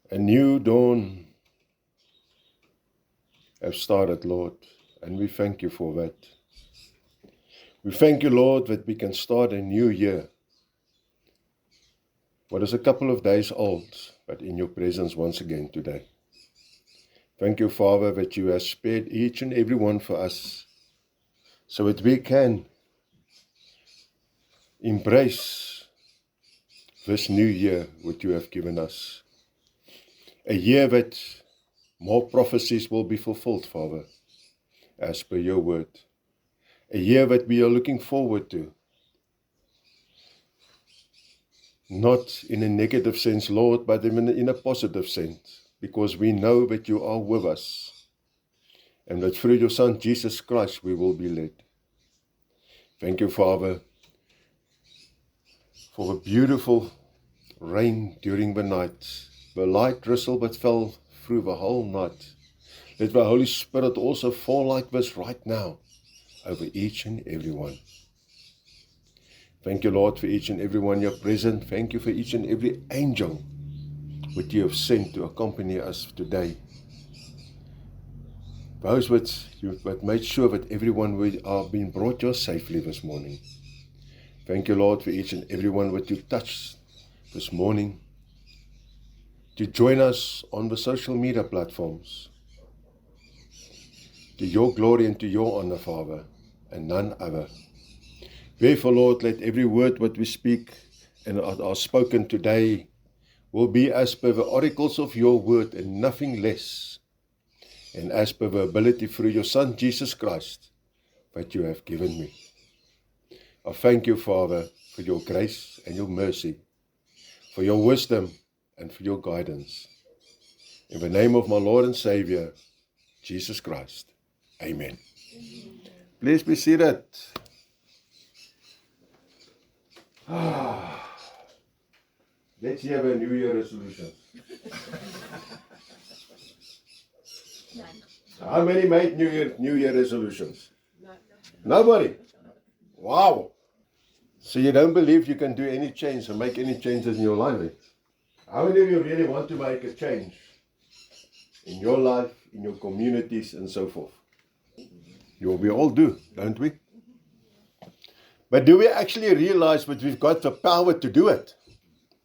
A new dawn have started, Lord, and we thank you for that. We thank you, Lord, that we can start a new year. What is a couple of days old, but in your presence once again today. Thank you, Father, that you have spared each and every one for us, so that we can embrace this new year which you have given us. A year that more prophecies will be fulfilled, Father, as per your word. A year that we are looking forward to. Not in a negative sense, Lord, but in a positive sense, because we know that you are with us, and that through your Son, Jesus Christ, we will be led. Thank you, Father, for the beautiful rain during the night. The light drizzle but fell through the whole night. Let the Holy Spirit also fall like this right now over each and every one. Thank you, Lord, for each and every one you're present. Thank you for each and every angel which you have sent to accompany us today. Those that made sure that everyone will are being brought here safely this morning. Thank you, Lord, for each and every one that you touched this morning to join us on the social media platforms. To your glory and to your honor, Father, and none other. Therefore, Lord, let every word that we speak and are spoken today will be as per the oracles of your word and nothing less, and as per the ability through your Son, Jesus Christ, that you have given me. I thank you, Father, for your grace and your mercy, for your wisdom and for your guidance. In the name of my Lord and Savior, Jesus Christ. Amen. Please be seated. Let's have a New Year resolution. How many made New Year resolutions? Nobody. Wow. So you don't believe you can do any change or make any changes in your life? How many of you really want to make a change in your life, in your communities, and so forth? We all do, don't we? But do we actually realize that we've got the power to do it?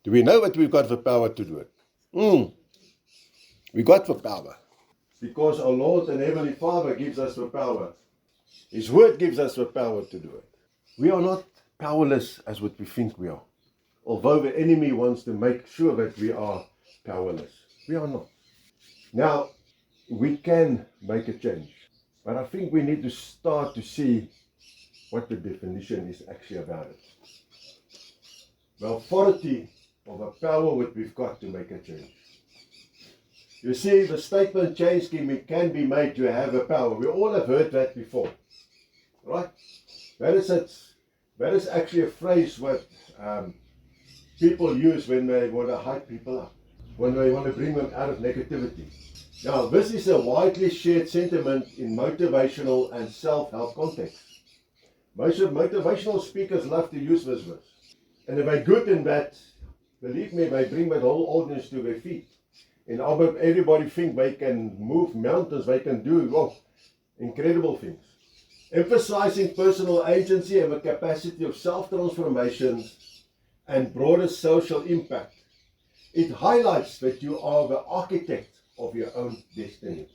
Do we know that we've got the power to do it? We got the power. Because our Lord and Heavenly Father gives us the power. His word gives us the power to do it. We are not powerless as what we think we are. Although the enemy wants to make sure that we are powerless. We are not. Now, we can make a change. But I think we need to start to see what the definition is actually about it. The authority of a power that we've got to make a change. You see, the statement change can be made to have a power. We all have heard that before. Right? That is it. That is actually a phrase what people use when they want to hype people up. When they want to bring them out of negativity. Now, this is a widely shared sentiment in motivational and self-help contexts. Most of motivational speakers love to use this verse. And if they're good in that, believe me, they bring that whole audience to their feet. And everybody think they can move mountains, they can do incredible things. Emphasizing personal agency and the capacity of self-transformation and broader social impact. It highlights that you are the architect of your own destiny.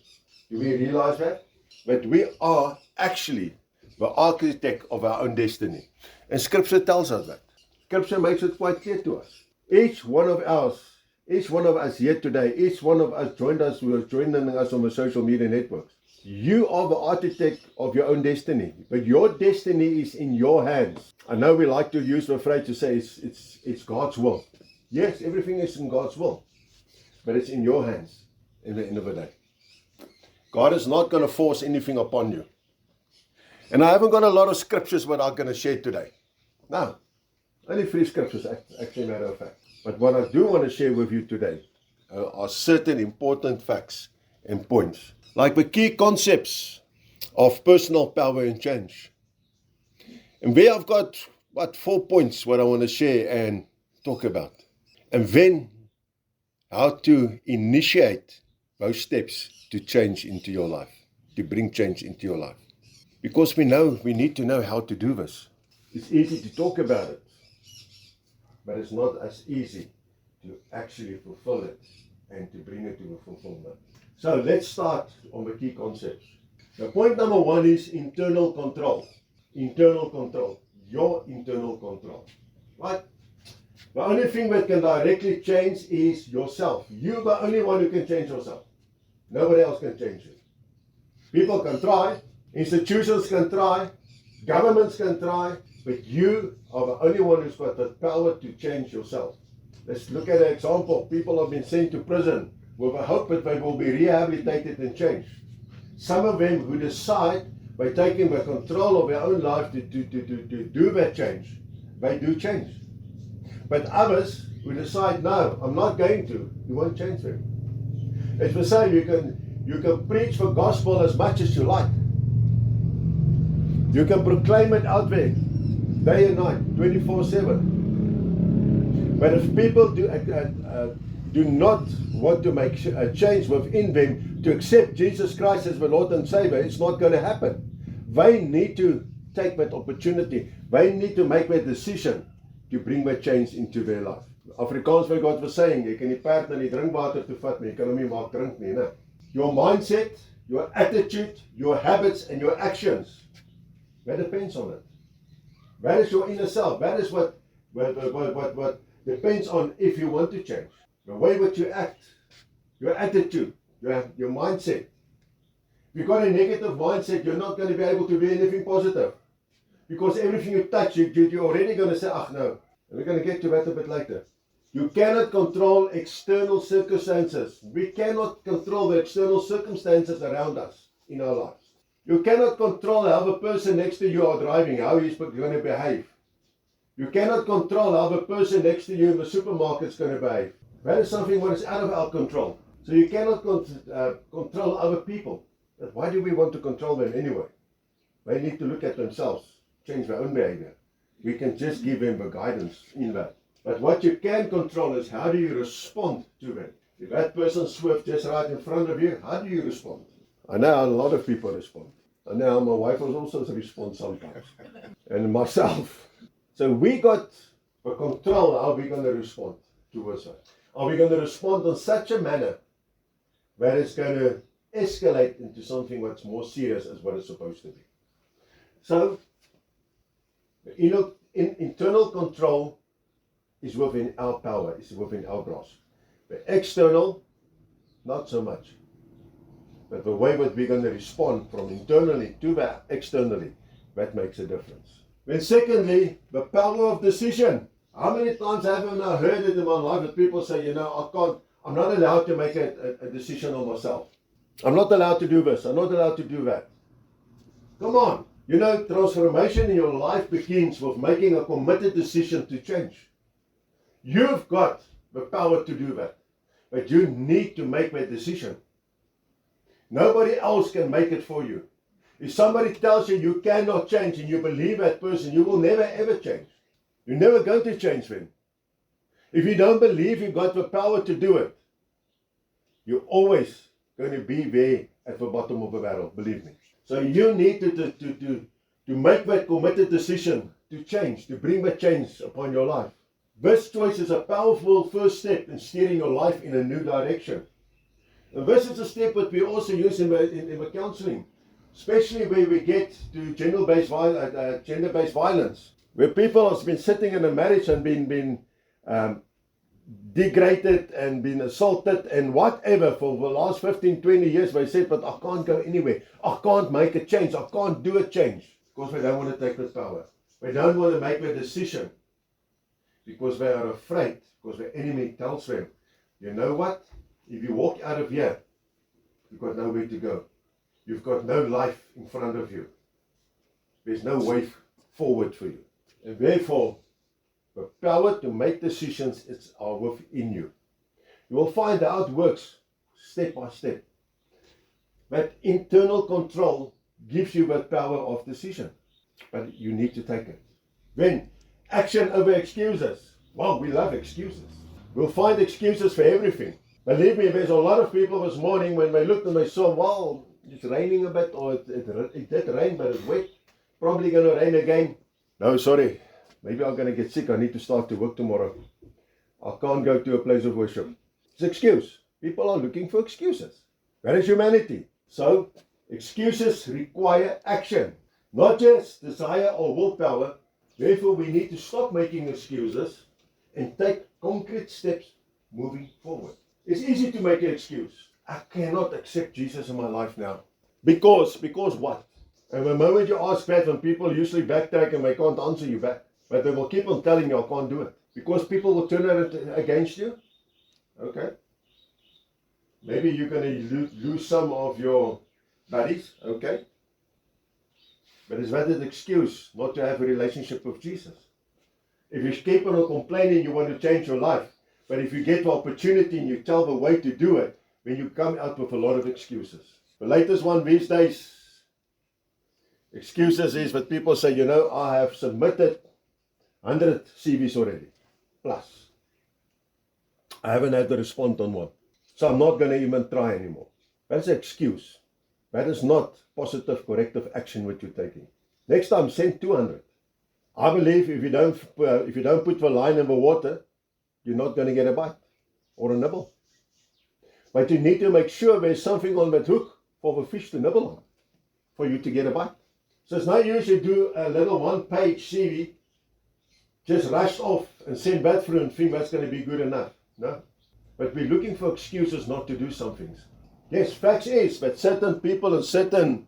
Do we realize that? That we are actually the architect of our own destiny. And Scripture tells us that. Scripture makes it quite clear to us. Each one of us here today, each one of us who are joining us on the social media networks. You are the architect of your own destiny, but your destiny is in your hands. I know we like to use the phrase to say it's God's will. Yes, everything is in God's will, but it's in your hands in the end of the day. God is not going to force anything upon you. And I haven't got a lot of scriptures that I'm going to share today. No, only 3 scriptures, actually, matter of fact. But what I do want to share with you today are certain important facts and points. Like the key concepts of personal power and change. And there I've got, 4 points what I want to share and talk about. And then how to initiate those steps to change into your life, to bring change into your life. Because we need to know how to do this. It's easy to talk about it, but it's not as easy to actually fulfill it and to bring it to a fulfillment. So let's start on the key concepts. Now, point number 1 is internal control. Internal control. Your internal control. Right? The only thing that can directly change is yourself. You're the only one who can change yourself. Nobody else can change you. People can try, institutions can try, governments can try, but you are the only one who's got the power to change yourself. Let's look at an example. People have been sent to prison with a hope that they will be rehabilitated and changed. Some of them who decide by taking the control of their own life to do that change, they do change. But others who decide, no, I'm not going to, you won't change them. It's the same, you can preach the gospel as much as you like. You can proclaim it out there, day and night, 24/7. But if people do not want to make a change within them to accept Jesus Christ as the Lord and Savior, it's not going to happen. They need to take that opportunity. They need to make that decision to bring that change into their life. Afrikaans wil God was saying, jy kan die perd in die drinkwater toe vat, maar jy kan hom nie maak drink nie, né? Your mindset, your attitude, your habits and your actions, that depends on it. That is your inner self. That is what depends on if you want to change. The way that you act, your attitude, your mindset. If you've got a negative mindset, you're not going to be able to be anything positive. Because everything you touch, you're already going to say, no. And we're going to get to that a bit later. You cannot control external circumstances. We cannot control the external circumstances around us in our lives. You cannot control how the person next to you are driving, how he's going to behave. You cannot control how the person next to you in the supermarket is going to behave. That is something that is out of our control. So you cannot control other people. But why do we want to control them anyway? They need to look at themselves, change their own behavior. We can just give them the guidance in that. But what you can control is how do you respond to them. If that person swerved just right in front of you, how do you respond? I know how a lot of people respond. I know how my wife will also respond sometimes. And myself. So we got the control how we're going to respond towards that. Are we going to respond in such a manner that it's going to escalate into something that's more serious as what it's supposed to be? So, internal control is within our power, is within our grasp. The external, not so much. But the way that we're going to respond from internally to that externally, that makes a difference. Then secondly, the power of decision. How many times have I now heard it in my life that people say, I'm not allowed to make a decision on myself. I'm not allowed to do this, I'm not allowed to do that. Come on. Transformation in your life begins with making a committed decision to change. You've got the power to do that, but you need to make that decision. Nobody else can make it for you. If somebody tells you you cannot change and you believe that person, you will never ever change. You're never going to change them. If you don't believe you've got the power to do it, you're always going to be there at the bottom of the barrel, believe me. So you need to make that committed decision to change, to bring that change upon your life. This choice is a powerful first step in steering your life in a new direction. And this is a step that we also use in the counseling, especially where we get to gender-based violence, where people have been sitting in a marriage and been degraded and been assaulted and whatever for the last 15, 20 years. They said, but I can't go anywhere. I can't make a change. I can't do a change because they don't want to take the power. They don't want to make the decision because they are afraid, because the enemy tells them, you know what? If you walk out of here, you've got nowhere to go. You've got no life in front of you. There's no way forward for you. And therefore, the power to make decisions are within you. You will find how it works step by step. But internal control gives you that power of decision. But you need to take it. Then, action over excuses. Well, we love excuses. We'll find excuses for everything. Believe me, there's a lot of people this morning when they looked and they saw, well, it's raining a bit, or it did rain, but it's wet. Probably going to rain again. No, sorry. Maybe I'm going to get sick. I need to start to work tomorrow. I can't go to a place of worship. It's an excuse. People are looking for excuses. That is humanity. So, excuses require action, not just desire or willpower. Therefore, we need to stop making excuses and take concrete steps moving forward. It's easy to make an excuse. I cannot accept Jesus in my life now. Because what? And the moment you ask that, when people usually backtrack and they can't answer you back, but they will keep on telling you, I can't do it. Because people will turn it against you. Okay. Maybe you're going to lose some of your buddies. Okay. But is that an excuse not to have a relationship with Jesus? If you keep on complaining, you want to change your life. But if you get the opportunity and you tell the way to do it, then you come out with a lot of excuses. The latest one these days, excuses is that people say, you know, I have submitted 100 CVs already, plus. I haven't had to respond on one. So I'm not going to even try anymore. That's an excuse. That is not positive corrective action what you're taking. Next time, send 200. I believe if you don't put the line in the water, you're not going to get a bite or a nibble. But you need to make sure there's something on that hook for the fish to nibble on, for you to get a bite. So it's not usually do a little one-page CV, just rush off and send that through and think that's going to be good enough. No. But we're looking for excuses not to do some things. Yes, facts is that certain people and certain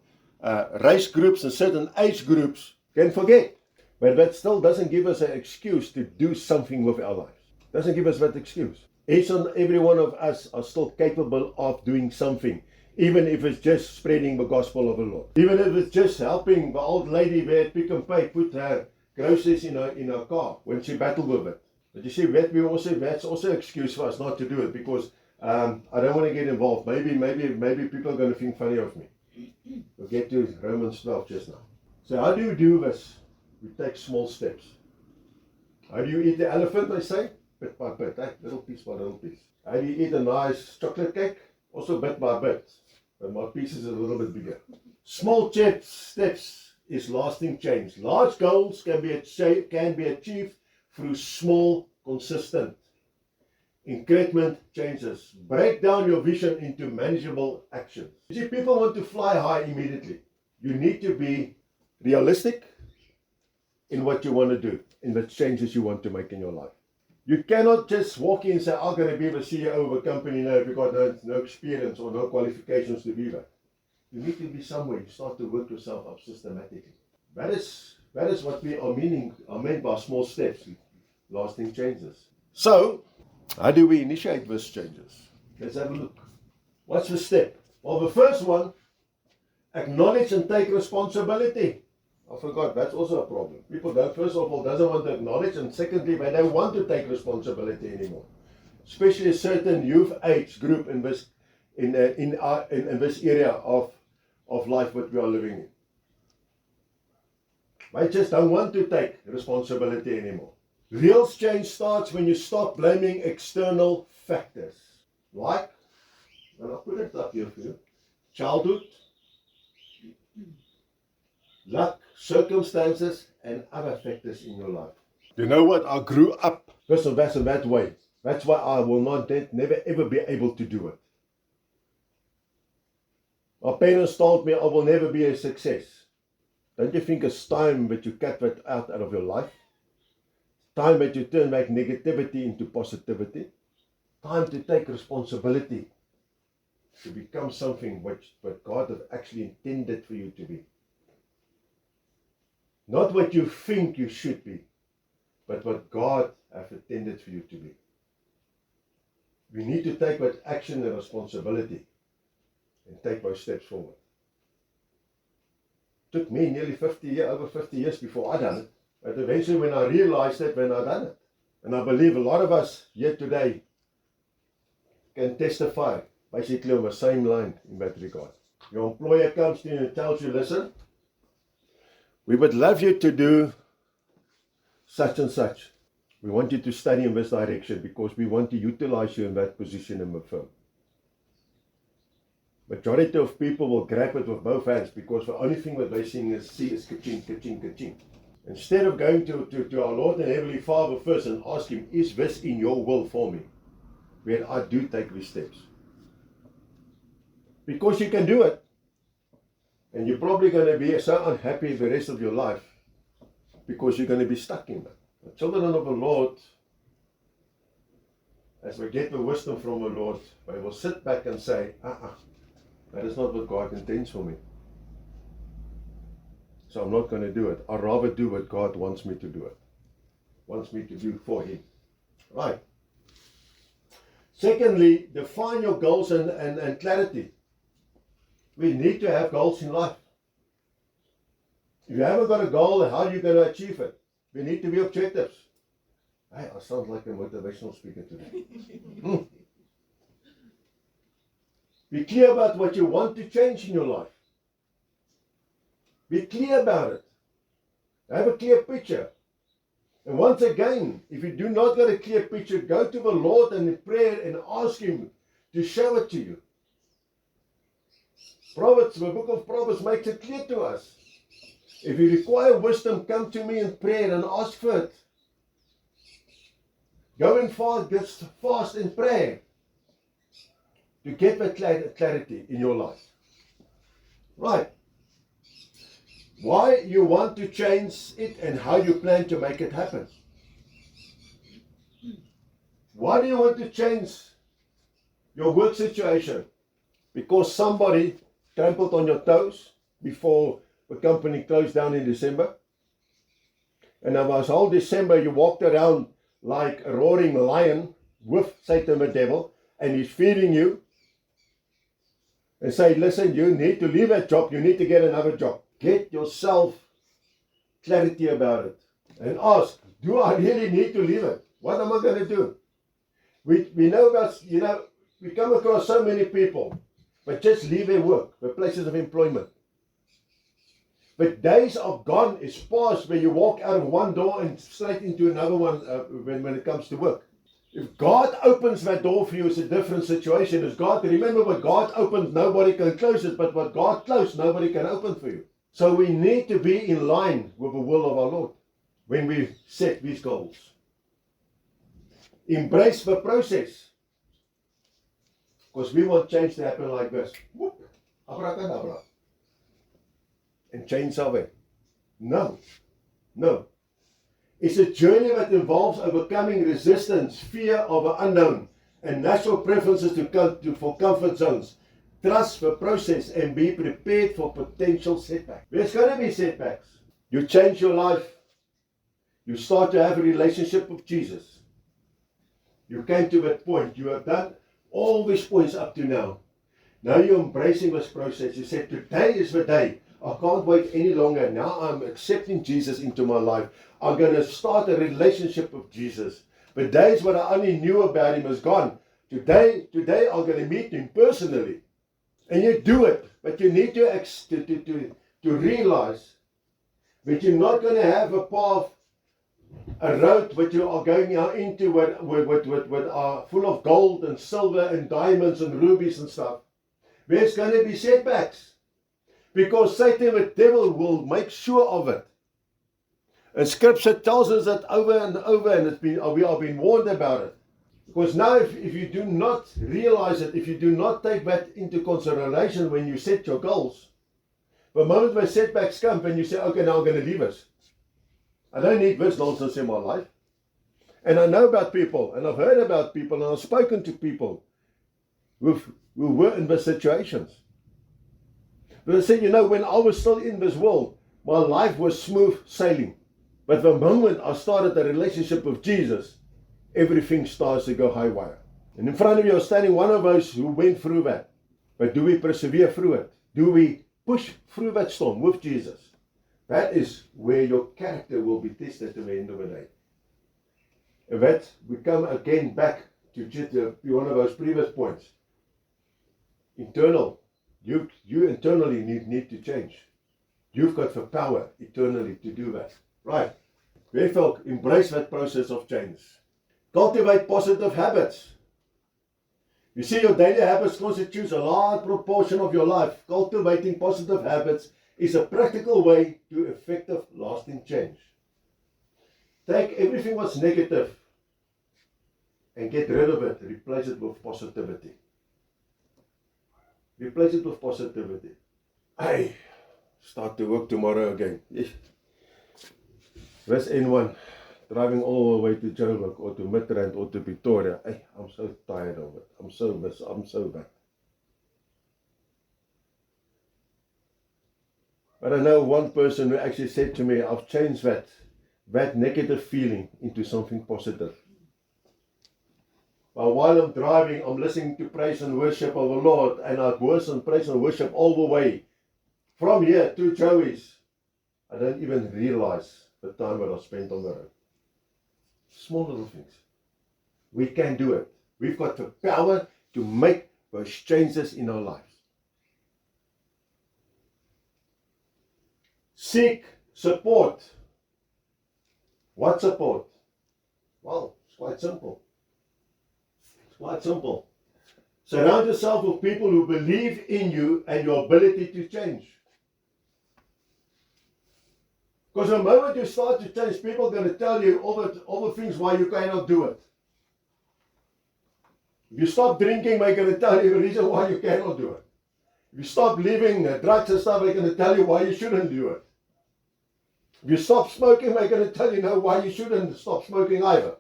race groups and certain age groups can forget. But that still doesn't give us an excuse to do something with our lives. Doesn't give us that excuse. Each and every one of us are still capable of doing something, even if it's just spreading the gospel of the Lord. Even if it's just helping the old lady there at Pick n Pay put her groceries in her car when she battled with it. But you see, that's also an excuse for us not to do it, because I don't want to get involved. Maybe people are going to think funny of me. We'll get to Romans 12 just now. So how do you do this? We take small steps. How do you eat the elephant, I say? Bit by bit, little piece by little piece. How do you eat a nice chocolate cake? Also bit by bit. But my piece is a little bit bigger. Small steps is lasting change. Large goals can be achieved through small, consistent increment changes. Break down your vision into manageable actions. You see, people want to fly high immediately. You need to be realistic in what you want to do, in the changes you want to make in your life. You cannot just walk in and say, I'm going to be the CEO of a company now if you've got no experience or no qualifications to be that. You need to be somewhere. You start to work yourself up systematically. That is what we are meant by small steps, lasting changes. So, how do we initiate these changes? Let's have a look. What's the step? Well, the first one, acknowledge and take responsibility. I forgot, that's also a problem. People first of all, doesn't want to acknowledge, and secondly, they don't want to take responsibility anymore. Especially a certain youth age group in this area of life that we are living in. They just don't want to take responsibility anymore. Real change starts when you stop blaming external factors. Like, and I'll put it up here for you, childhood, luck, circumstances, and other factors in your life. You know what? I grew up this and that way. That's why I will never ever be able to do it. My parents told me I will never be a success. Don't you think it's time that you cut that out of your life? Time that you turn back negativity into positivity? Time to take responsibility to become something what God has actually intended for you to be. Not what you think you should be, but what God has intended for you to be. We need to take that action and responsibility and take those steps forward. It took me nearly over 50 years before I done it, but eventually when I realized it, when I done it. And I believe a lot of us here today can testify basically on the same line in that regard. Your employer comes to you and tells you, listen, we would love you to do such and such. We want you to study in this direction because we want to utilize you in that position in the firm. Majority of people will grab it with both hands because the only thing that they see is ka-ching, ka-ching, ka-ching. Instead of going to our Lord and Heavenly Father first and ask Him, is this in your will for me? When I do take these steps. Because you can do it. And you're probably going to be so unhappy the rest of your life because you're going to be stuck in that. The children of the Lord, as we get the wisdom from the Lord, they will sit back and say, that is not what God intends for me. So I'm not going to do it. I'd rather do what God wants me to do it. Wants me to do for Him. Right. Secondly, define your goals and clarity. We need to have goals in life. If you haven't got a goal, how are you going to achieve it? We need to be objectives. Hey, I sound like a motivational speaker today. Be clear about what you want to change in your life. Be clear about it. Have a clear picture. And once again, if you do not get a clear picture, go to the Lord in prayer and ask Him to show it to you. Proverbs, the book of Proverbs makes it clear to us. If you require wisdom, come to me in prayer and ask for it. Go and fast in prayer to get that clarity in your life. Right. Why you want to change it and how you plan to make it happen. Why do you want to change your work situation? Because somebody trampled on your toes before the company closed down in December. And that was whole December you walked around like a roaring lion with Satan the devil, and he's feeding you and say, listen, you need to leave that job, you need to get another job. Get yourself clarity about it and ask, do I really need to leave it? What am I going to do? We know about, we come across so many people, but just leave their work, their places of employment. But days are gone, it's past where you walk out of one door and straight into another one when it comes to work. If God opens that door for you, it's a different situation. Remember what God opens, nobody can close it, but what God closed, nobody can open for you. So we need to be in line with the will of our Lord when we set these goals. Embrace the process. Because we want change to happen like this. Whoop, abracadabra. And change our way. No. It's a journey that involves overcoming resistance, fear of the unknown, and natural preferences for comfort zones. Trust the process and be prepared for potential setbacks. There's going to be setbacks. You change your life. You start to have a relationship with Jesus. You came to that point. You have done all these points up to now. Now you're embracing this process. You said, today is the day. I can't wait any longer. Now I'm accepting Jesus into my life. I'm going to start a relationship with Jesus. The days when I only knew about Him is gone. Today I'm going to meet Him personally. And you do it. But you need to realize that you're not going to have a path, a road that you are going out into with are full of gold and silver and diamonds and rubies and stuff. There's going to be setbacks. Because Satan, the devil, will make sure of it. And Scripture tells us that over and over, and we have been warned about it. Because now if you do not realize it, if you do not take that into consideration when you set your goals, the moment when setbacks come, then you say, okay, now I'm going to leave this. I don't need this nonsense in my life. And I know about people, and I've heard about people, and I've spoken to people who were in these situations. But I said, when I was still in this world, my life was smooth sailing. But the moment I started a relationship with Jesus, everything starts to go haywire. And in front of you is standing one of those who went through that. But do we persevere through it? Do we push through that storm with Jesus? That is where your character will be tested at the end of the day. And that we come again back to just one of those previous points. Internal. You internally need to change. You've got the power eternally to do that. Right. Therefore, embrace that process of change. Cultivate positive habits. You see, your daily habits constitutes a large proportion of your life. Cultivating positive habits is a practical way to effective, lasting change. Take everything what's negative and get rid of it. Replace it with positivity. Replace it with positivity. Hey, start to work tomorrow again. Where's anyone driving all the way to Joburg or to Midrand or to Pretoria? Hey, I'm so tired of it. I'm so bad. But I know one person who actually said to me, I've changed that negative feeling into something positive. But while I'm driving, I'm listening to praise and worship of the Lord, and I worship, praise and worship all the way from here to Joey's. I don't even realize the time that I spent on the road. Small little things. We can do it. We've got the power to make those changes in our lives. Seek support. What support? Well, it's quite simple. Quite simple. Surround yourself with people who believe in you and your ability to change. Because the moment you start to change, people are going to tell you all the things why you cannot do it. If you stop drinking, they're going to tell you the reason why you cannot do it. If you stop leaving drugs and stuff, they're going to tell you why you shouldn't do it. If you stop smoking, they're going to tell you why you shouldn't stop smoking either.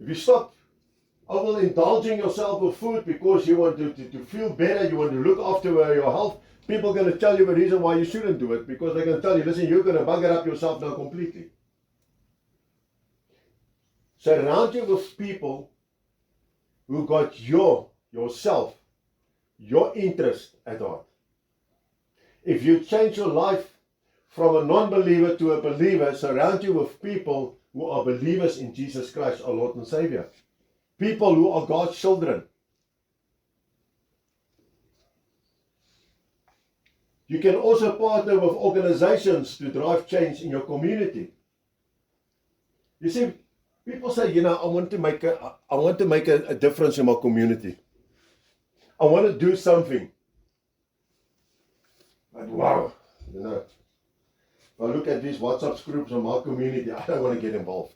If you stop overindulging yourself with food because you want to feel better, you want to look after your health, people are going to tell you the reason why you shouldn't do it, because they're going to tell you, listen, you're going to bugger up yourself now completely. Surround you with people who got yourself, your interest at heart. If you change your life from a non-believer to a believer, surround you with people who are believers in Jesus Christ, our Lord and Savior. People who are God's children. You can also partner with organizations to drive change in your community. You see, people say, I want to make a difference in my community. I want to do something. But wow, if I look at these WhatsApp groups in my community, I don't want to get involved.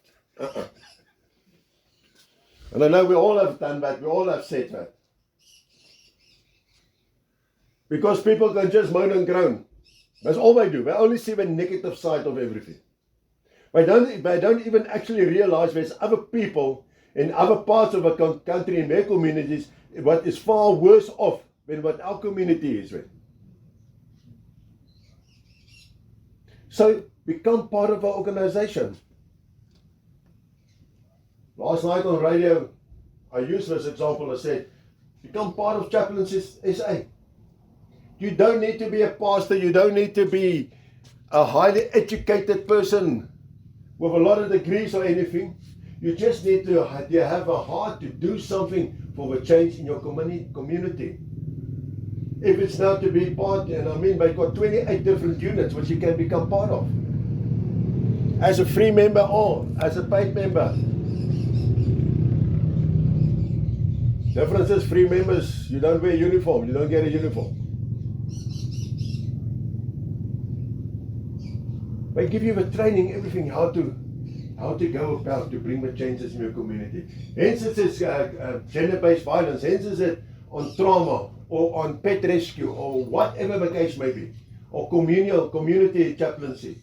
And I know we all have done that, we all have said that. Because people can just moan and groan. That's all they do. They only see the negative side of everything. They don't even actually realize there's other people in other parts of the country, in their communities, what is far worse off than what our community is with. So become part of our organization. Last night on radio, I used this example. I said, become part of Chaplains SA. You don't need to be a pastor. You don't need to be a highly educated person with a lot of degrees or anything. You just need to have a heart to do something for the change in your community. If it's now to be part, they've got 28 different units which you can become part of. As a free member or as a paid member. Difference is free members, you don't wear a uniform, you don't get a uniform. They give you the training, everything, how to go about to bring the changes in your community. Hence it is gender-based violence, hence is it on trauma or on pet rescue or whatever the case may be, or community chaplaincy.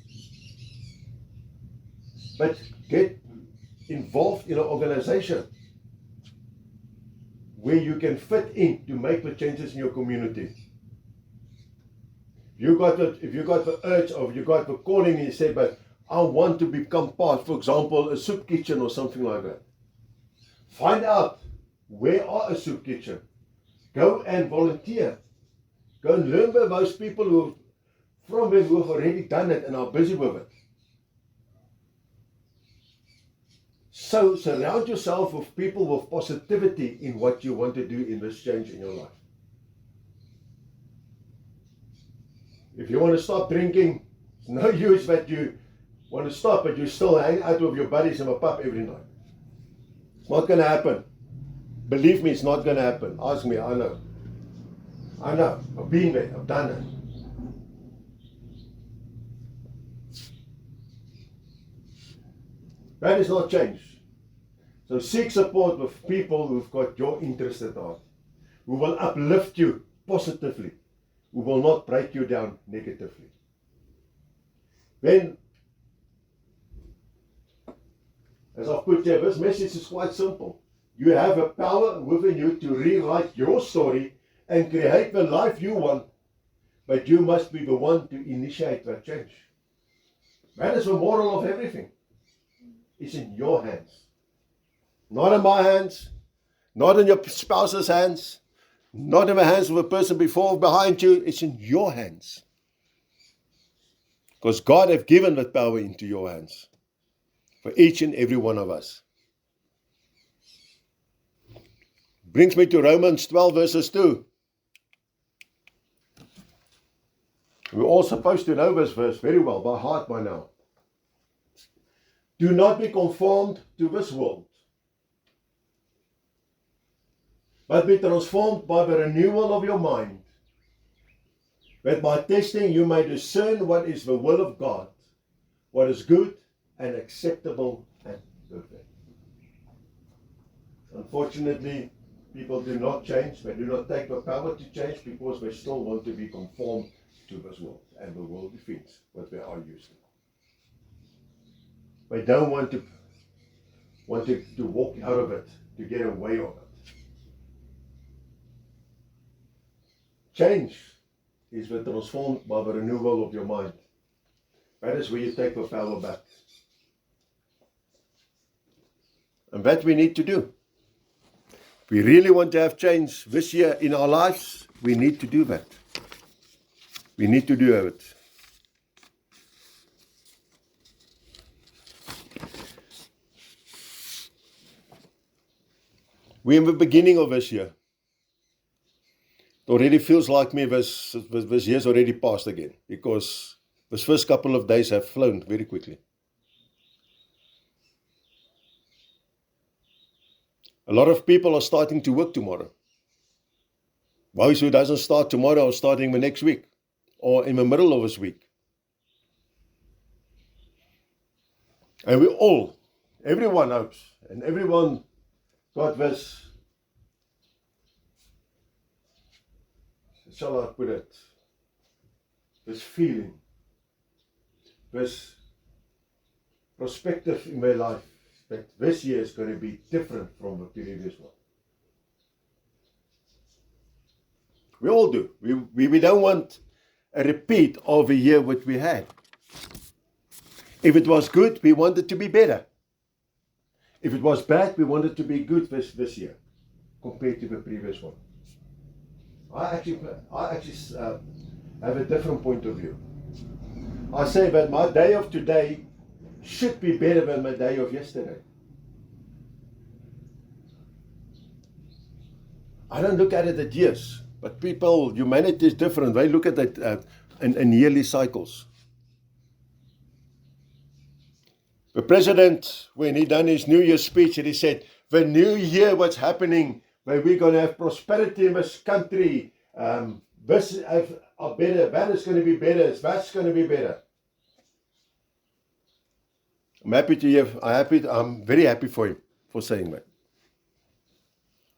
But get involved in an organization where you can fit in to make the changes in your community. If you got the urge or you got the calling and you say, but I want to become part, for example, a soup kitchen or something like that. Find out where are a soup kitchen. Go and volunteer. Go and learn by those people who have already done it and are busy with it. So surround yourself with people with positivity in what you want to do in this change in your life. If If you want to stop drinking, it's no use that you want to stop, but you still hang out with your buddies in a pub every night. It's not going to happen. Believe me, it's not going to happen. Ask me, I know. I know. I've been there. I've done it. That is not change. So seek support with people who've got your interest at heart, who will uplift you positively, who will not break you down negatively. Then, as I've put here, this message is quite simple. You have a power within you to rewrite your story and create the life you want, but you must be the one to initiate that change. That is the moral of everything. It's in your hands. Not in my hands, not in your spouse's hands, not in the hands of a person before or behind you. It's in your hands. Because God has given that power into your hands for each and every one of us. Brings me to Romans 12 verses 2. We're all supposed to know this verse very well, by heart by now. Do not be conformed to this world, but be transformed by the renewal of your mind, that by testing you may discern what is the will of God, what is good and acceptable and perfect. Unfortunately, people do not change. They do not take the power to change because they still want to be conformed to this world, and the world defeats what they are using. They don't want to walk out of it, to get away of it. Change is transformed by the renewal of your mind. That is where you take the power back. And that we need to do. If we really want to have change this year in our lives, we need to do that. We need to do it. We're in the beginning of this year. It already feels like me this year's already passed again, because this first couple of days have flown very quickly. A lot of people are starting to work tomorrow. Those who doesn't start tomorrow are starting the next week, or in the middle of this week. And everyone hopes, and everyone got this, shall I put it, this feeling, this perspective in my life, that this year is going to be different from the previous one. We all do. We don't want a repeat of a year which we had. If it was good, we want it to be better. If it was bad, we want it to be good this year compared to the previous one. I actually have a different point of view. I say that my day of today should be better than my day of yesterday. I don't look at it at years, but humanity is different. They look at it in yearly cycles. The president, when he done his New Year's speech, he said, the new year, what's happening, where we're going to have prosperity in this country, this is better, that is going to be better, that's going to be better. I'm happy to hear, I'm very happy for him for saying that.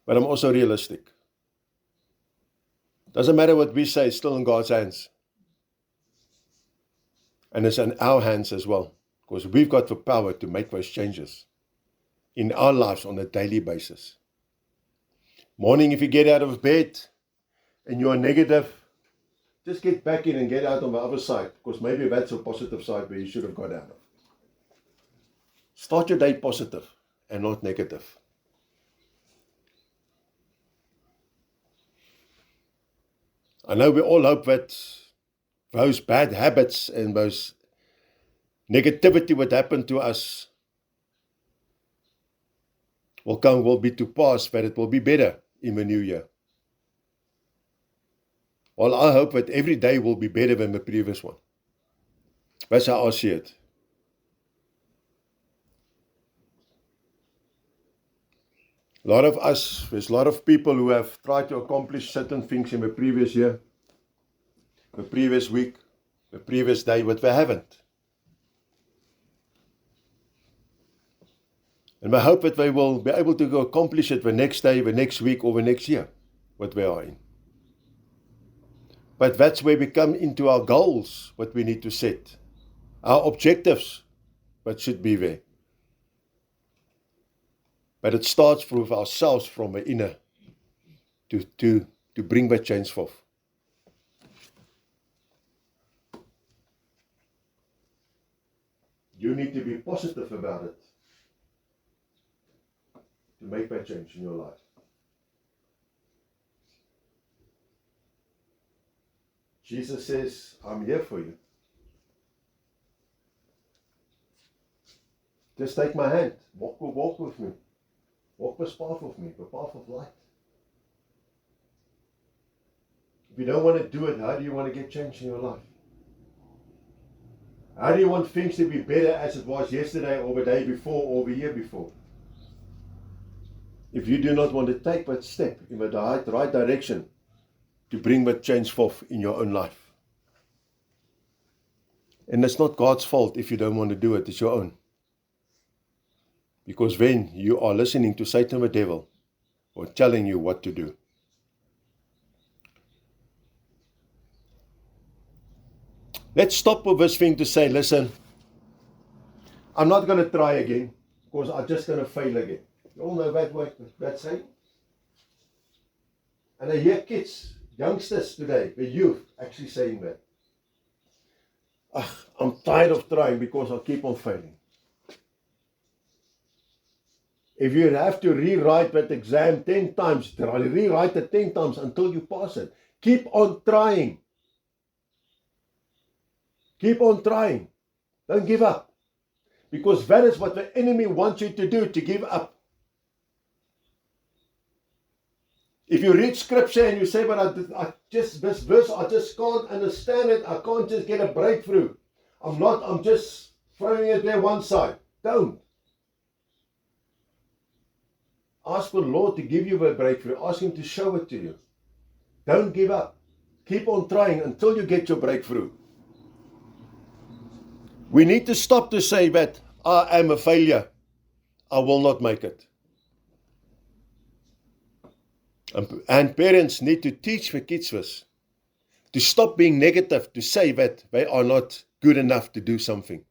But I'm also realistic. Doesn't matter what we say, it's still in God's hands. And it's in our hands as well. Because we've got the power to make those changes in our lives on a daily basis. Morning, if you get out of bed and you are negative, just get back in and get out on the other side, because maybe that's a positive side where you should have got out of. Start your day positive and not negative. I know we all hope that those bad habits and those negativity would happen to us will be to pass, but it will be better in the new year. Well, I hope that every day will be better than the previous one. That's how I see it. A lot of us, there's a lot of people who have tried to accomplish certain things in the previous year, the previous week, the previous day, but they haven't. And I hope that they will be able to go accomplish it the next day, the next week, or the next year, what we are in. But that's where we come into our goals, what we need to set. Our objectives, what should be there. But it starts with ourselves from the inner to bring that change forth. You need to be positive about it to make that change in your life. Jesus says, I'm here for you. Just take my hand. Walk with me. Walk this path with me, the path of light. If you don't want to do it, how do you want to get change in your life? How do you want things to be better as it was yesterday or the day before or the year before? If you do not want to take that step in the right direction to bring that change forth in your own life. And it's not God's fault if you don't want to do it, it's your own. Because then you are listening to Satan the devil or telling you what to do. Let's stop with this thing to say, listen, I'm not going to try again because I'm just going to fail again. You all know that saying? And I hear kids, youngsters today, the youth, actually saying that. I'm tired of trying because I keep on failing. If you have to rewrite that exam 10 times, rewrite it 10 times until you pass it. Keep on trying. Keep on trying. Don't give up. Because that is what the enemy wants you to do, to give up. If you read scripture and you say, but this verse, I just can't understand it. I can't just get a breakthrough. I'm just throwing it there one side. Don't. Ask the Lord to give you a breakthrough. Ask Him to show it to you. Don't give up. Keep on trying until you get your breakthrough. We need to stop to say that I am a failure. I will not make it. And parents need to teach the kids this. To stop being negative, to say that they are not good enough to do something.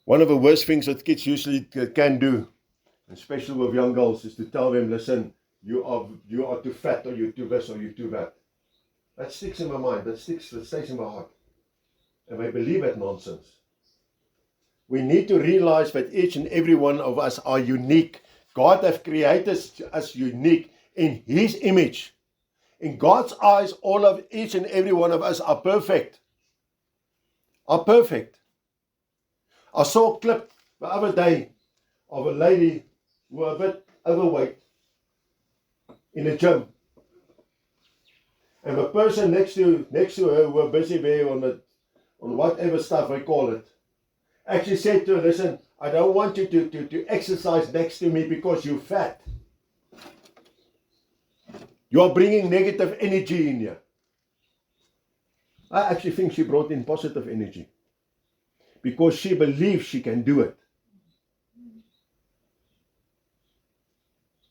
One of the worst things that kids usually can do, especially with young girls, is to tell them, listen, you are too fat, or you're too this, or you're too that. That sticks in my mind, that stays in my heart. And they believe that nonsense. We need to realize that each and every one of us are unique. God has created us unique in His image. In God's eyes, each and every one of us are perfect. Are perfect. I saw a clip the other day of a lady who was a bit overweight in a gym. And the person next to her who were busy there on whatever stuff they call it, actually said to her, listen, I don't want you to exercise next to me because you're fat. You are bringing negative energy in here. I actually think she brought in positive energy. Because she believes she can do it.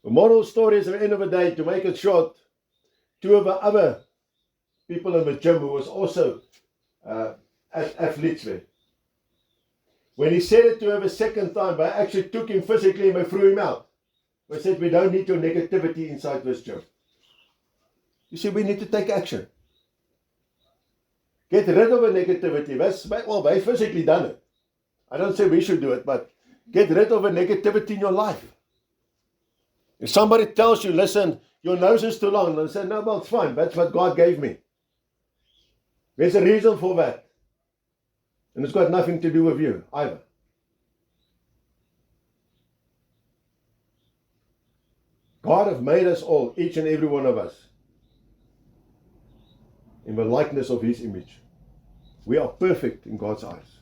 The moral story is at the end of the day, to make it short, two of the other people in the gym who was also athletes there. When he said it to her the second time, they actually took him physically and they threw him out. They said, we don't need your negativity inside this gym. You see, we need to take action. Get rid of the negativity. They physically done it. I don't say we should do it, but get rid of the negativity in your life. If somebody tells you, listen, your nose is too long, and say, no, well, it's fine. That's what God gave me. There's a reason for that. And it's got nothing to do with you either. God has made us all, each and every one of us, in the likeness of His image. We are perfect in God's eyes.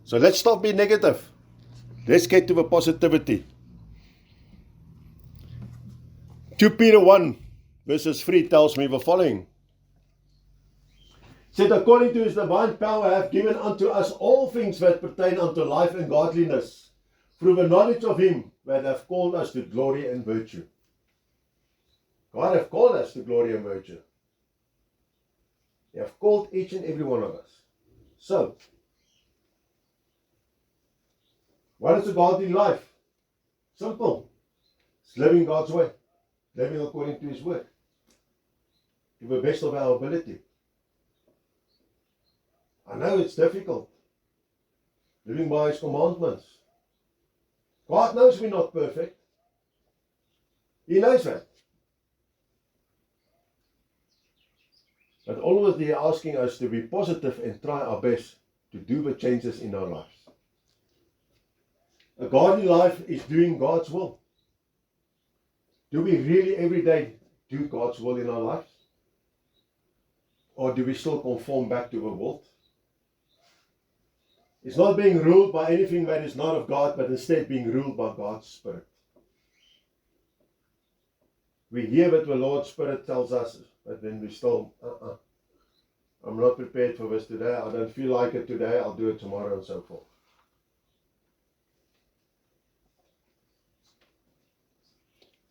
So let's stop being negative. Let's get to the positivity. 2 Peter 1 verses 3 tells me the following. It said, according to His divine power hath given unto us all things that pertain unto life and godliness, through the knowledge of Him that hath called us to glory and virtue. God hath called us to glory and virtue. He hath called each and every one of us. So, what is a godly life? Simple. It's living God's way. Living according to His word. To the best of our ability. I know it's difficult. Living by His commandments. God knows we're not perfect. He knows that. But always He is asking us to be positive and try our best to do the changes in our lives. A godly life is doing God's will. Do we really every day do God's will in our lives? Or do we still conform back to the world? It's not being ruled by anything that is not of God, but instead being ruled by God's Spirit. We hear what the Lord's Spirit tells us, but then we still, I'm not prepared for this today, I don't feel like it today, I'll do it tomorrow, and so forth.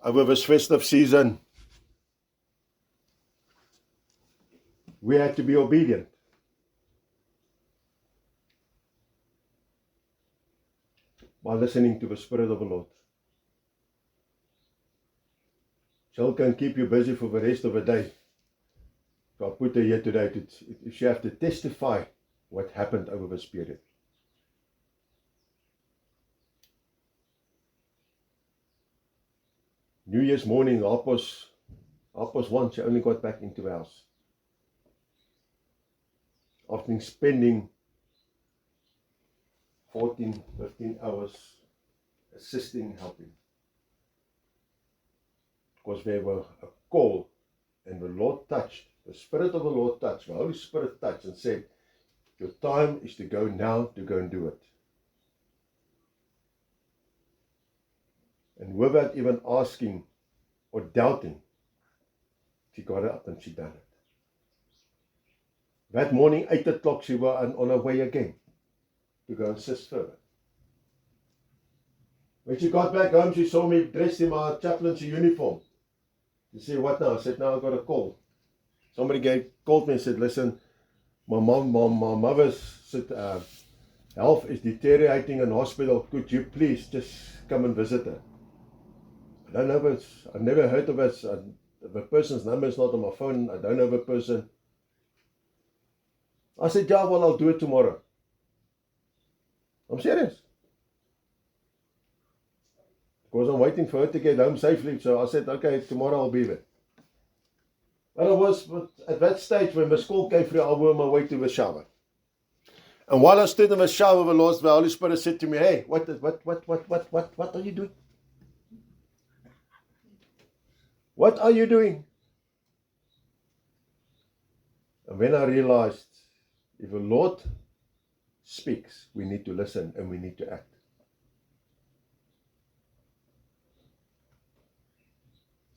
Over this festive season, we had to be obedient. By listening to the Spirit of the Lord. Jill can keep you busy for the rest of the day. So I put her here today if she have to testify what happened over this period. New Year's morning, half past 1, she only got back into the house. After spending 14, 15 hours assisting, helping. Because there was a call and the Lord touched, the Spirit of the Lord touched, the Holy Spirit touched and said, your time is to go now to go and do it. And without even asking or doubting, she got up and she done it. That morning, 8 o'clock, she was on her way again to go and assist further. When she got back home, she saw me dressed in my chaplaincy uniform. She said, what now? I said, now I got a call. Somebody called me and said, listen, my mother's health is deteriorating in hospital. Could you please just come and visit her? I don't know if I've never heard of it. The person's number is not on my phone. I don't know the person. I said, yeah, well, I'll do it tomorrow. I'm serious. Because I'm waiting for her to get home safely. So I said, okay, tomorrow I'll be there. But I was at that stage when the school came through, I was on my way to the shower. And while I stood in the shower, the Holy Spirit said to me, hey, what are you doing? What are you doing? And when I realized, if the Lord speaks, we need to listen and we need to act.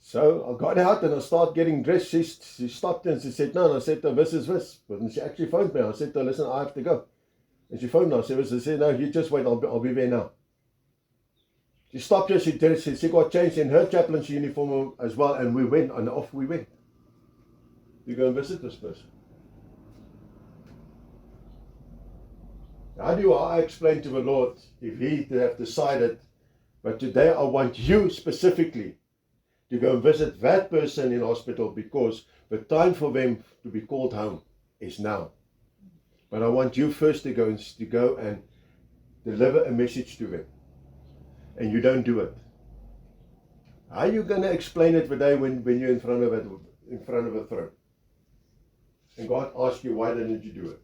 So I got out and I started getting dressed. She stopped and she said, no. And I said to her, this is this. But she actually phoned me. I said to her, listen, I have to go. And she phoned me. I said, no, you just wait. I'll be there now. She stopped her. She got changed in her chaplain's uniform as well. And we went, and off we went. To go and visit this person. How do I explain to the Lord if He have decided, but today I want you specifically to go and visit that person in hospital because the time for them to be called home is now. But I want you first to go and deliver a message to them. And you don't do it. How are you going to explain it today when you're in front of a throne? And God asks you, why didn't you do it?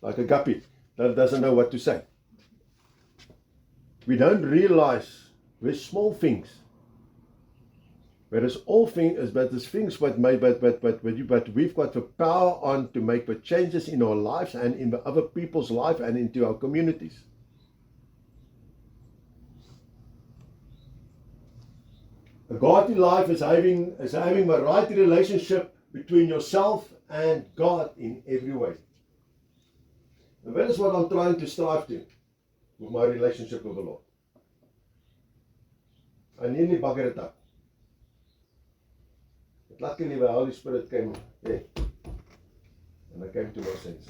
Like a guppy that doesn't know what to say. We don't realize with small things. Whereas all things, but there's things but we've got the power on to make the changes in our lives and in the other people's life and into our communities. A godly life is having the right relationship between yourself and God in every way. And that is what I'm trying to strive to with my relationship with the Lord. I nearly buggered it up. But luckily the Holy Spirit came there. And I came to my senses.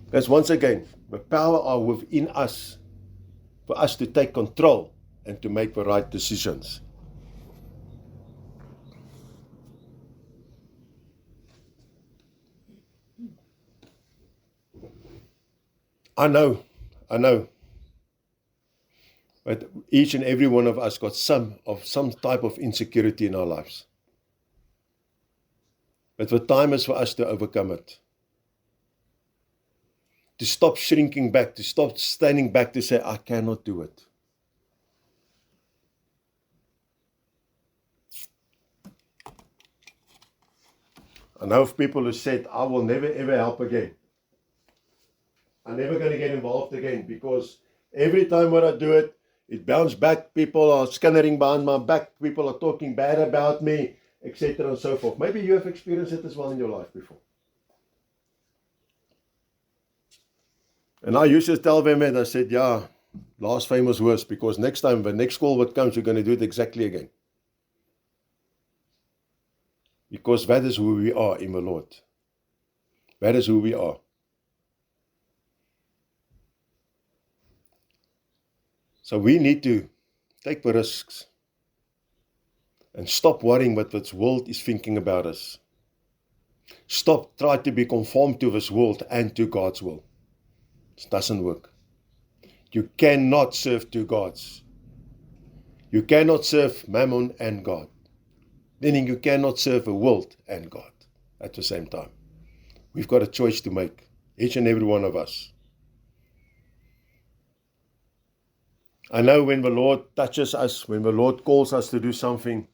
Because once again, the power are within us for us to take control and to make the right decisions. I know. But each and every one of us got some type of insecurity in our lives. But the time is for us to overcome it. To stop shrinking back, to stop standing back, to say, I cannot do it. I know of people who said, I will never ever help again. I'm never going to get involved again because every time when I do it, it bounces back. People are scattering behind my back. People are talking bad about me, etc. and so forth. Maybe you have experienced it as well in your life before. And I used to tell them that I said, yeah, last famous words, because next time, the next call that comes, you're going to do it exactly again. Because that is who we are in the Lord. That is who we are. So we need to take the risks and stop worrying what this world is thinking about us. Stop trying to be conformed to this world and to God's will. It doesn't work. You cannot serve two gods. You cannot serve Mammon and God. Meaning you cannot serve the world and God at the same time. We've got a choice to make, each and every one of us. I know when the Lord touches us, when the Lord calls us to do something,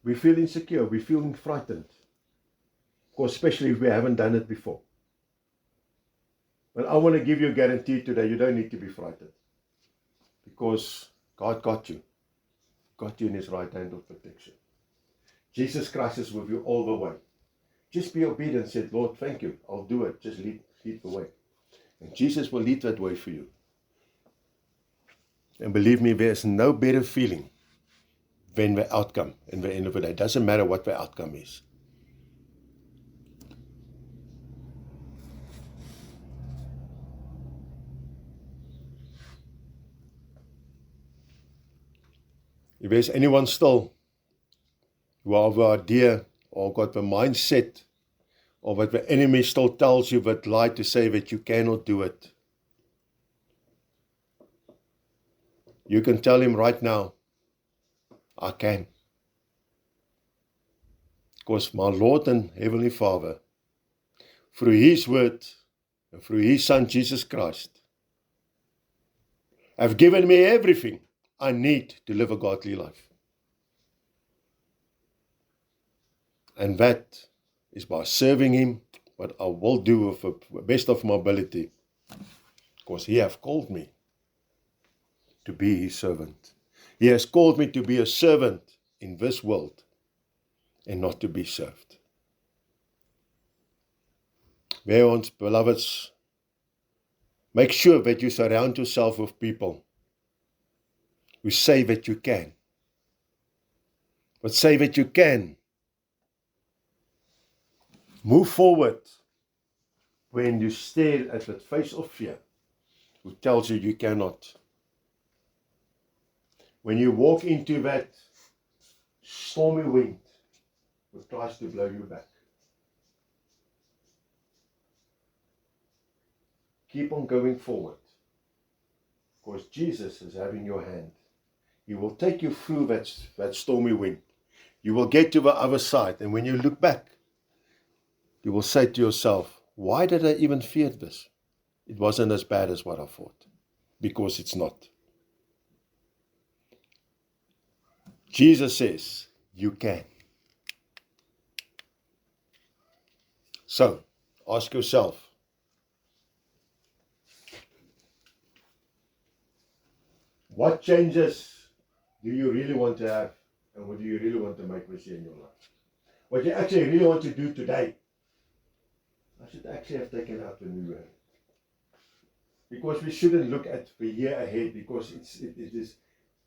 we feel insecure, we feel frightened. Of course, especially if we haven't done it before. But I want to give you a guarantee today, you don't need to be frightened. Because God got you. Got you in His right hand of protection. Jesus Christ is with you all the way. Just be obedient and say, Lord, thank you, I'll do it. Just lead the way. And Jesus will lead that way for you. And believe me, there's no better feeling than the outcome in the end of the day. It doesn't matter what the outcome is. If there's anyone still who have the idea or got the mindset or what the enemy still tells you that lie to say that you cannot do it, you can tell him right now, I can. Because my Lord and Heavenly Father, through His Word and through His Son Jesus Christ, have given me everything I need to live a godly life. And that is by serving Him, what I will do with the best of my ability, because He has called me to be His servant. He has called me to be a servant in this world and not to be served. Therefore, beloveds, make sure that you surround yourself with people who say that you can. But say that you can. Move forward when you stare at that face of fear who tells you you cannot. When you walk into that stormy wind that tries to blow you back. Keep on going forward. Because Jesus is having your hand. He will take you through that stormy wind. You will get to the other side. And when you look back, you will say to yourself, why did I even fear this? it wasn't as bad as what I thought, because it's not. Jesus says, you can. So, ask yourself, what changes do you really want to have, and what do you really want to make this year in your life? What you actually really want to do today, I should actually have taken out the new year. Because we shouldn't look at the year ahead, because it is,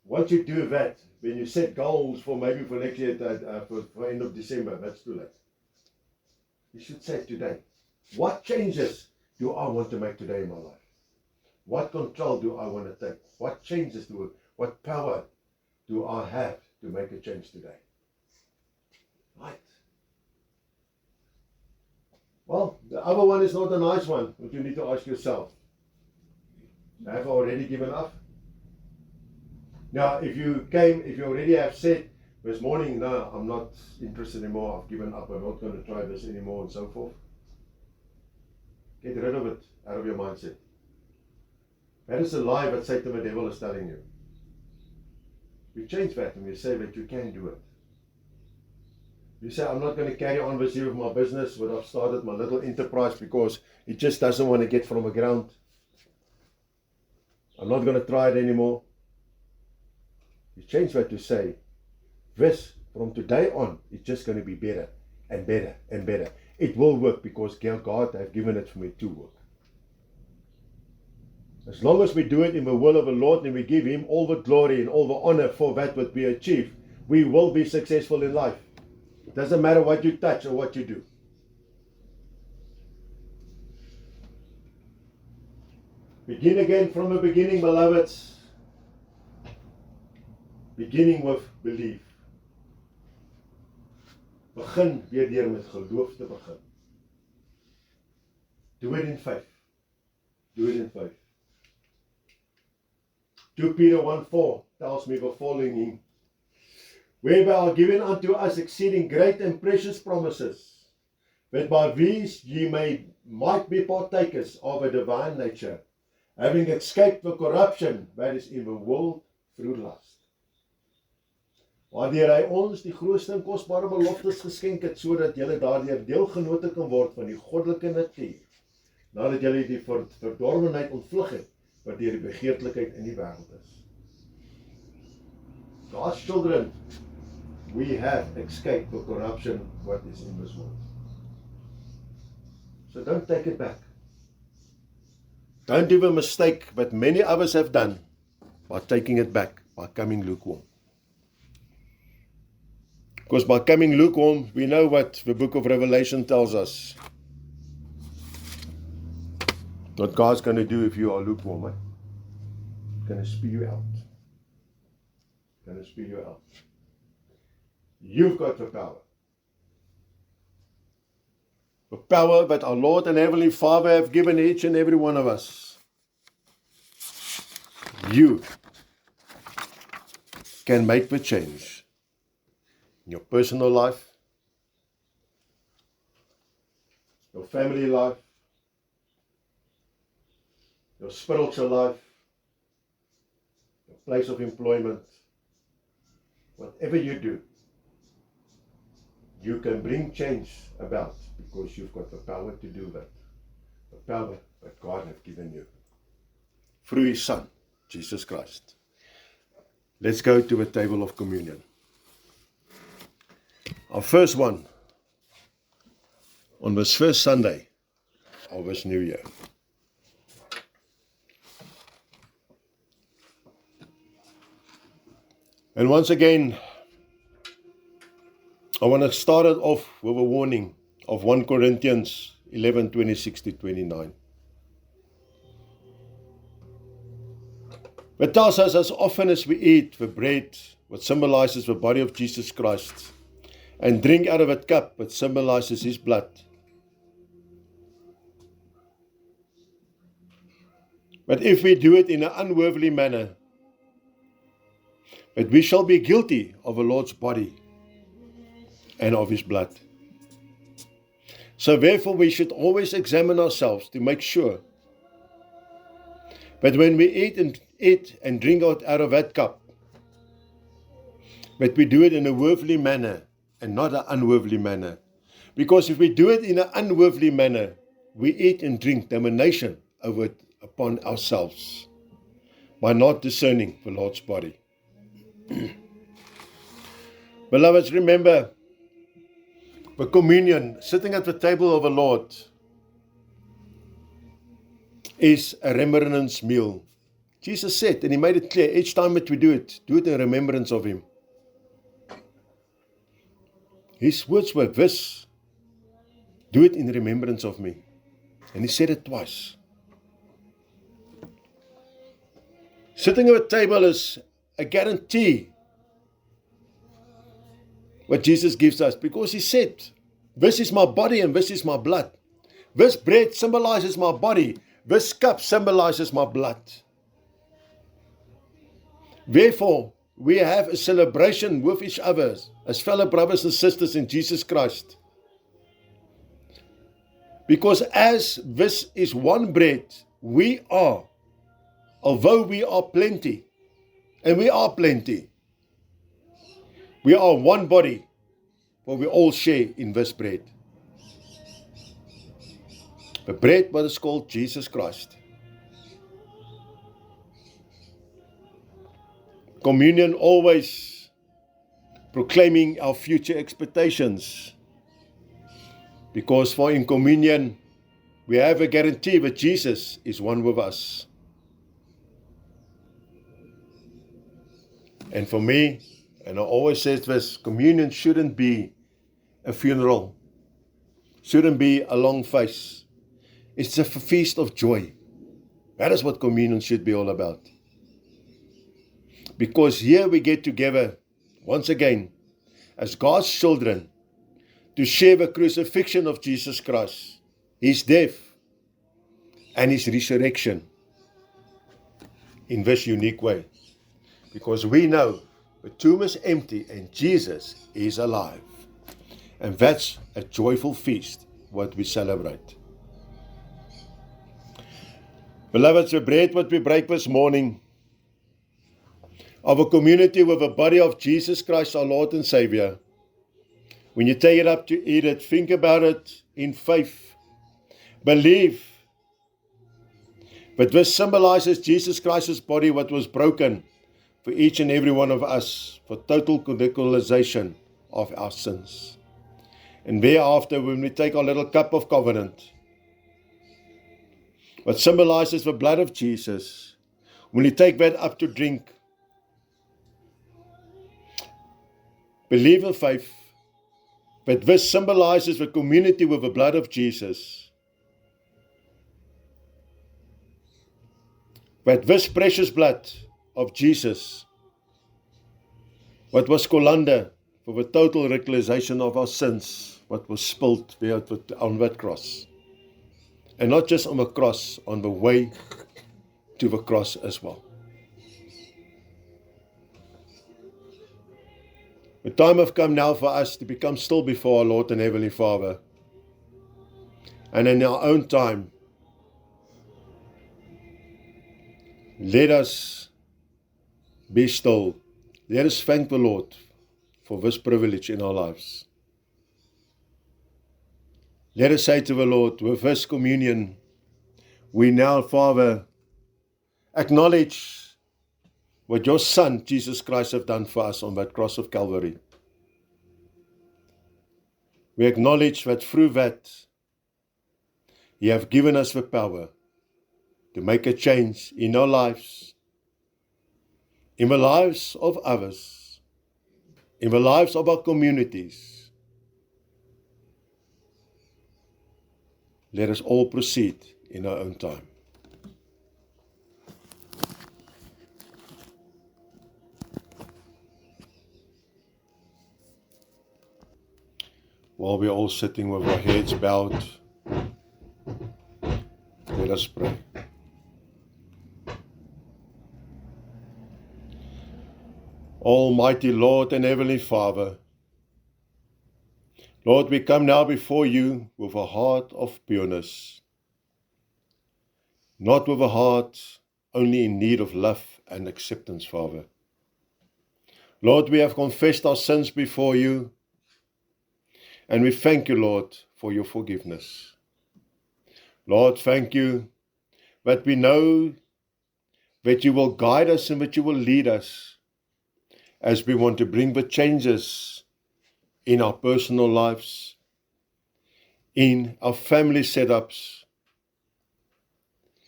once you do that, when you set goals for maybe for next year, for end of December, that's too late. You should say today, what changes do I want to make today in my life? What control do I want to take? What changes what power do I have to make a change today? Right. Well, the other one is not a nice one, but you need to ask yourself, have I already given up? Now, if you already have said this morning, no, I'm not interested anymore, I've given up, I'm not going to try this anymore, and so forth, get rid of it out of your mindset. That is a lie that Satan, the devil, is telling you. We change that and we say that you can do it. You say, I'm not going to carry on with you with my business, but I've started my little enterprise because it just doesn't want to get from the ground. I'm not going to try it anymore. You change that to say, this, from today on, it's just going to be better and better and better. It will work because God has given it for me to work. As long as we do it in the will of the Lord and we give Him all the glory and all the honor for that what we achieve, we will be successful in life. It doesn't matter what you touch or what you do. Begin again from the beginning, beloveds. Beginning with belief. Begin weer deur met geloof te begin. Do it in faith. Do it in faith. 2 Peter 1:4 tells me the following, whereby are given unto us exceeding great and precious promises, that by these ye might be partakers of a divine nature, having escaped the corruption that is in the world through lust. Waardeur hy ons die grootste en kosbare beloftes geskenk het, sodat julle daardeur deelgenote kan word van die goddelike natuur, nadat julle die verdorwenheid ontvlug het, wat deur die begeerlikheid in die wêreld is. God's children, we have escaped the corruption what is in this world. So don't take it back. Don't do the mistake that many others have done by taking it back, by coming lukewarm. Because by coming lukewarm, we know what the book of Revelation tells us. What God's going to do if you are lukewarm. Eh? He's going to spew you out. He's going to spew you out. You've got the power. The power that our Lord and Heavenly Father have given each and every one of us. You can make the change in your personal life, your family life, your spiritual life, your place of employment. Whatever you do, you can bring change about because you've got the power to do that. The power that God has given you through His Son, Jesus Christ. Let's go to the table of communion. Our first one on this first Sunday of this new year. And once again, I want to start it off with a warning of 1 Corinthians 11:26-29. It tells us, as often as we eat the bread, what symbolizes the body of Jesus Christ, and drink out of a cup that symbolizes His blood, but if we do it in an unworthily manner, that we shall be guilty of the Lord's body and of His blood. So therefore we should always examine ourselves to make sure But when we eat and drink out of that cup, but we do it in a worldly manner and not an unworldly manner. Because if we do it in an unworldly manner, we eat and drink damnation upon ourselves by not discerning the Lord's body. Beloveds, remember, the communion, sitting at the table of the Lord, is a remembrance meal. Jesus said, and He made it clear, each time that we do it in remembrance of Him. His words were this: do it in remembrance of me. And He said it twice. Sitting at a table is a guarantee what Jesus gives us, because He said, this is my body and this is my blood. This bread symbolizes my body. This cup symbolizes my blood. Therefore, we have a celebration with each other as fellow brothers and sisters in Jesus Christ. Because as this is one bread, we are, although we are plenty, and we are plenty, we are one body, for we all share in this bread. The bread what is called Jesus Christ. Communion always proclaiming our future expectations. Because for in communion, we have a guarantee that Jesus is one with us. And for me, and I always say this, communion shouldn't be a funeral. Shouldn't be a long face. It's a feast of joy. That is what communion should be all about. Because here we get together, once again, as God's children, to share the crucifixion of Jesus Christ, His death, and His resurrection in this unique way. Because we know the tomb is empty and Jesus is alive. And that's a joyful feast, what we celebrate. Beloved, the bread what we break this morning of a community with the body of Jesus Christ, our Lord and Savior. When you take it up to eat it, think about it in faith. Believe. But this symbolizes Jesus Christ's body, what was broken for each and every one of us, for total equalization of our sins. And thereafter, when we take our little cup of covenant, what symbolizes the blood of Jesus, when you take that up to drink, believe in faith, but this symbolizes the community with the blood of Jesus. But this precious blood of Jesus, what was colander for the total realization of our sins, what was spilled on that cross. And not just on the cross, on the way to the cross as well. The time has come now for us to become still before our Lord and Heavenly Father. And in our own time, let us be still. Let us thank the Lord for this privilege in our lives. Let us say to the Lord, with this communion, we now, Father, acknowledge what your Son, Jesus Christ, have done for us on that cross of Calvary. We acknowledge that through that, you have given us the power to make a change in our lives, in the lives of others, in the lives of our communities. Let us all proceed in our own time. While we're all sitting with our heads bowed, let us pray. Almighty Lord and Heavenly Father, Lord, we come now before you with a heart of pureness, not with a heart only in need of love and acceptance, Father. Lord, we have confessed our sins before you, and we thank you, Lord, for your forgiveness. Lord, thank you that we know that you will guide us and that you will lead us as we want to bring the changes in our personal lives, in our family setups,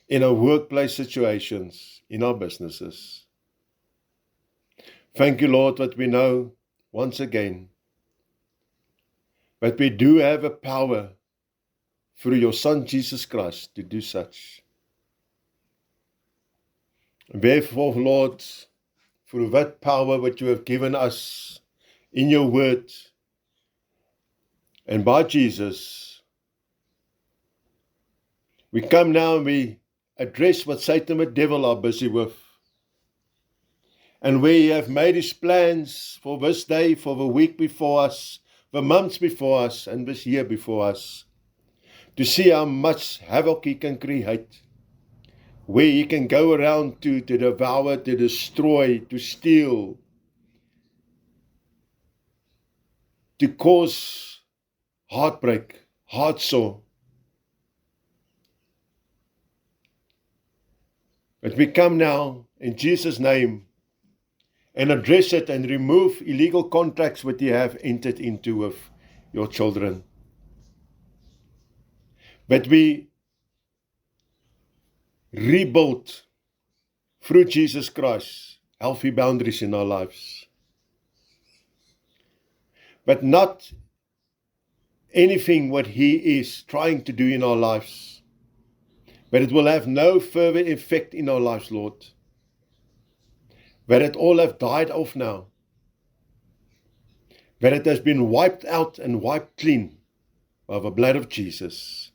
in our workplace situations, in our businesses. Thank you, Lord, that we know once again that we do have a power through your Son Jesus Christ to do such. And therefore, Lord, through that power that you have given us in your word and by Jesus, we come now and we address what Satan and the devil are busy with. And we have made his plans for this day, for the week before us, the months before us, and this year before us, to see how much havoc he can create, where he can go around to devour, to destroy, to steal, to cause heartbreak, heart sore. But we come now in Jesus' name and address it and remove illegal contracts that you have entered into with your children. But we rebuild through Jesus Christ healthy boundaries in our lives. But not anything what he is trying to do in our lives. But it will have no further effect in our lives, Lord. But it all have died off now. But it has been wiped out and wiped clean by the blood of Jesus.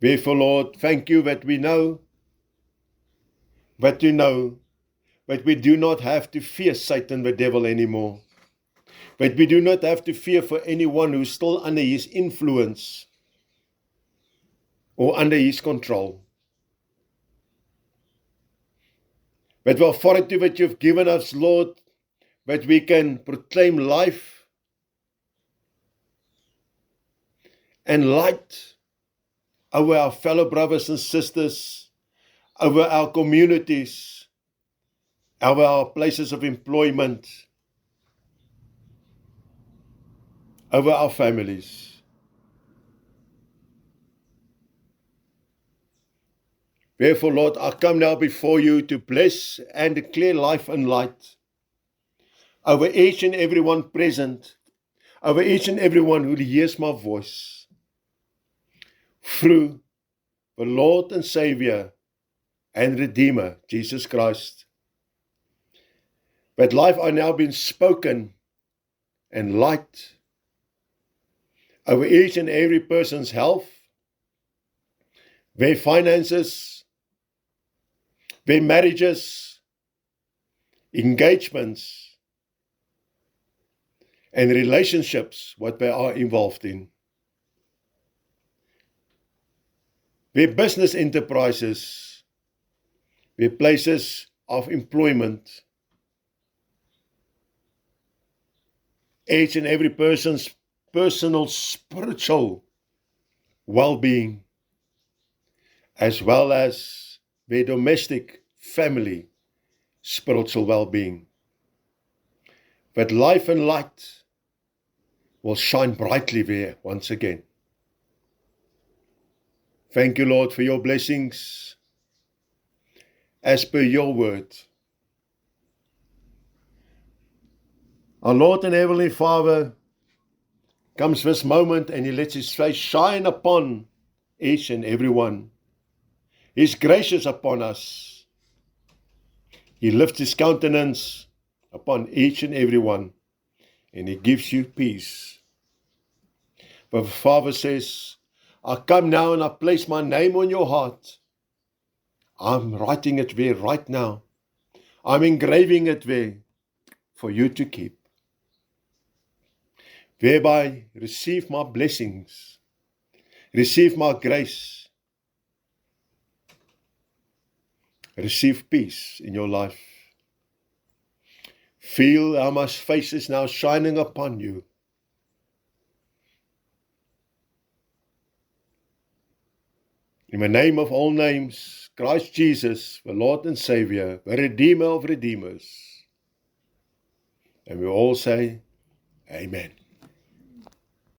Therefore, Lord, thank you that we know, but you know, but we do not have to fear Satan, the devil, anymore. But we do not have to fear for anyone who is still under his influence or under his control. But the authority that you've given us, Lord, that we can proclaim life and light over our fellow brothers and sisters, over our communities, over our places of employment, over our families. Therefore, Lord, I come now before you to bless and declare life and light over each and every one present, over each and every one who hears my voice, through the Lord and Savior and Redeemer, Jesus Christ. But life are now been spoken and light over each and every person's health, their finances, their marriages, engagements, and relationships, what they are involved in. Their business enterprises, their places of employment. Each and every person's personal spiritual well-being, as well as their domestic family spiritual well-being. That life and light will shine brightly there once again. Thank you, Lord, for your blessings as per your word. Our Lord and Heavenly Father comes this moment and he lets his face shine upon each and every one. He's gracious upon us. He lifts his countenance upon each and every one, and he gives you peace. But the Father says, I come now and I place my name on your heart. I'm writing it there right now. I'm engraving it there for you to keep. Thereby receive my blessings, receive my grace, receive peace in your life. Feel how my face is now shining upon you. In the name of all names, Christ Jesus, the Lord and Savior, the Redeemer of Redeemers. And we all say, Amen.